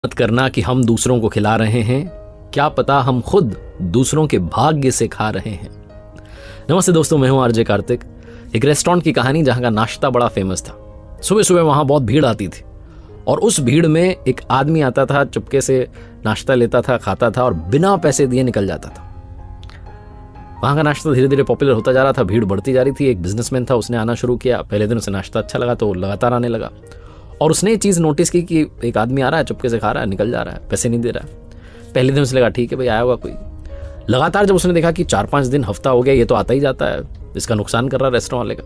मत करना कि हम दूसरों को खिला रहे हैं, क्या पता हम खुद दूसरों के भाग्य से खा रहे हैं। नमस्ते दोस्तों, मैं हूं आरजे कार्तिक। एक रेस्टोरेंट की कहानी जहां का नाश्ता बड़ा फेमस था। सुबह सुबह वहां बहुत भीड़ आती थी और उस भीड़ में एक आदमी आता था, चुपके से नाश्ता लेता था, खाता था और बिना पैसे दिए निकल जाता था। वहां का नाश्ता धीरे धीरे पॉपुलर होता जा रहा था, भीड़ बढ़ती जा रही थी। एक बिजनेसमैन था, उसने आना शुरू किया। पहले दिन उसे नाश्ता अच्छा लगा तो लगातार आने लगा और उसने ये चीज़ नोटिस की कि एक आदमी आ रहा है, चुपके से खा रहा है, निकल जा रहा है, पैसे नहीं दे रहा है। पहले दिन उसे लगा ठीक है भाई, आया होगा कोई। लगातार जब उसने देखा कि 4-5 दिन, हफ्ता हो गया, ये तो आता ही जाता है, इसका नुकसान कर रहा है रेस्टोरेंट वाले का,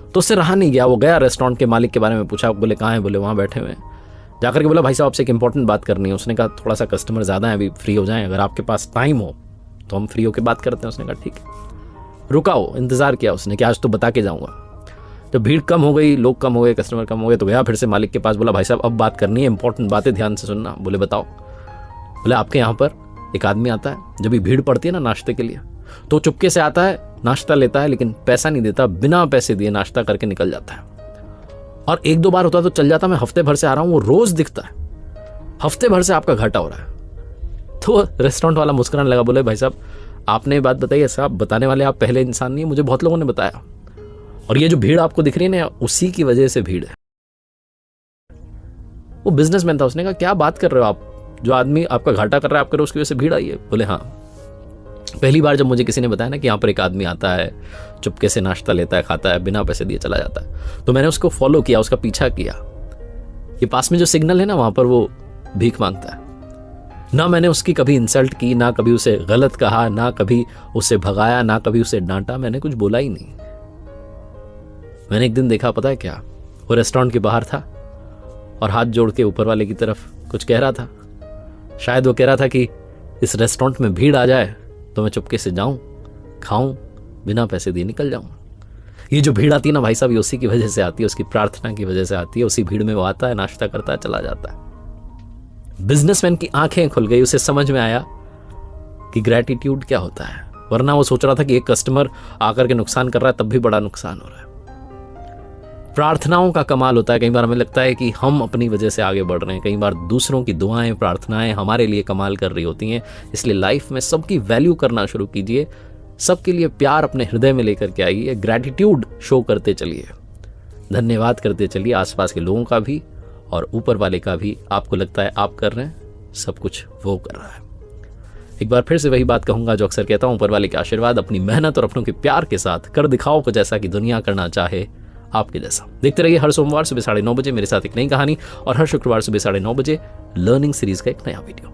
तो उससे रहा नहीं गया। वो गया रेस्टोरेंट के मालिक के बारे में पूछा, बोले कहाँ है? बोले वहाँ बैठे हुए हैं। जाकर के बोला भाई साहब आपसे एक इंपॉर्टेंट बात करनी है। उसने कहा थोड़ा सा कस्टमर ज़्यादा है, अभी फ्री हो जाएं, अगर आपके पास टाइम हो तो हम फ्री होकर बात करते हैं। उसने कहा ठीक है। रुका हो, इंतज़ार किया उसने कि आज तो बता के जाऊँगा। जब भीड़ कम हो गई, लोग कम हो गए, कस्टमर कम हो गए, तो गया फिर से मालिक के पास। बोला भाई साहब अब बात करनी है, इंपॉर्टेंट बातें, ध्यान से सुनना। बोले बताओ। बोले आपके यहाँ पर एक आदमी आता है, जब भी भीड़ पड़ती है ना नाश्ते के लिए, तो चुपके से आता है, नाश्ता लेता है, लेकिन पैसा नहीं देता, बिना पैसे दिए नाश्ता करके निकल जाता है। और 1-2 बार होता तो चल जाता, मैं हफ्ते भर से आ रहा हूँ, वो रोज दिखता है, हफ्ते भर से आपका घाटा हो रहा है। तो रेस्टोरेंट वाला मुस्कुराने लगा, बोले भाई साहब आपने ये बात बताई है, साहब बताने वाले आप पहले इंसान नहीं है, मुझे बहुत लोगों ने बताया, और ये जो भीड़ आपको दिख रही है ना, उसी की वजह से भीड़ है। वो बिजनेसमैन था, उसने कहा क्या बात कर रहे हो आप, जो आदमी आपका घाटा कर रहा है आप करो, उसकी वजह से भीड़ आई है? बोले हाँ, पहली बार जब मुझे किसी ने बताया ना कि यहाँ पर एक आदमी आता है, चुपके से नाश्ता लेता है, खाता है, बिना पैसे दिए चला जाता है, तो मैंने उसको फॉलो किया, उसका पीछा किया। ये पास में जो सिग्नल है ना, वहां पर वो भीख मांगता है। ना मैंने उसकी कभी इंसल्ट की, ना कभी उसे गलत कहा, ना कभी उसे भगाया, ना कभी उसे डांटा, मैंने कुछ बोला ही नहीं। मैंने एक दिन देखा, पता है क्या, वो रेस्टोरेंट के बाहर था और हाथ जोड़ के ऊपर वाले की तरफ कुछ कह रहा था। शायद वो कह रहा था कि इस रेस्टोरेंट में भीड़ आ जाए तो मैं चुपके से जाऊं, खाऊं, बिना पैसे दिए निकल जाऊं। ये जो भीड़ आती है ना भाई साहब, ये उसी की वजह से आती है, उसकी प्रार्थना की वजह से आती है। उसी भीड़ में वो आता है, नाश्ता करता है, चला जाता है। बिजनेसमैन की आंखें खुल गई, उसे समझ में आया कि ग्रैटिट्यूड क्या होता है। वरना वो सोच रहा था कि एक कस्टमर आकर के नुकसान कर रहा है, तब भी बड़ा नुकसान हो रहा है। प्रार्थनाओं का कमाल होता है। कई बार हमें लगता है कि हम अपनी वजह से आगे बढ़ रहे हैं, कई बार दूसरों की दुआएं, प्रार्थनाएं हमारे लिए कमाल कर रही होती हैं। इसलिए लाइफ में सबकी वैल्यू करना शुरू कीजिए, सबके लिए प्यार अपने हृदय में लेकर के आइए, ग्रैटिट्यूड शो करते चलिए, धन्यवाद करते चलिए, आसपास के लोगों का भी और ऊपर वाले का भी। आपको लगता है आप कर रहे हैं, सब कुछ वो कर रहा है। एक बार फिर से वही बात कहूंगा जो अक्सर कहता हूं, ऊपर वाले के आशीर्वाद, अपनी मेहनत और अपनों के प्यार के साथ कर दिखाओ कुछ ऐसा कि दुनिया करना चाहे आपके जैसा। देखते रहिए हर सोमवार सुबह 9:30 बजे मेरे साथ एक नई कहानी, और हर शुक्रवार सुबह 9:30 बजे लर्निंग सीरीज का एक नया वीडियो।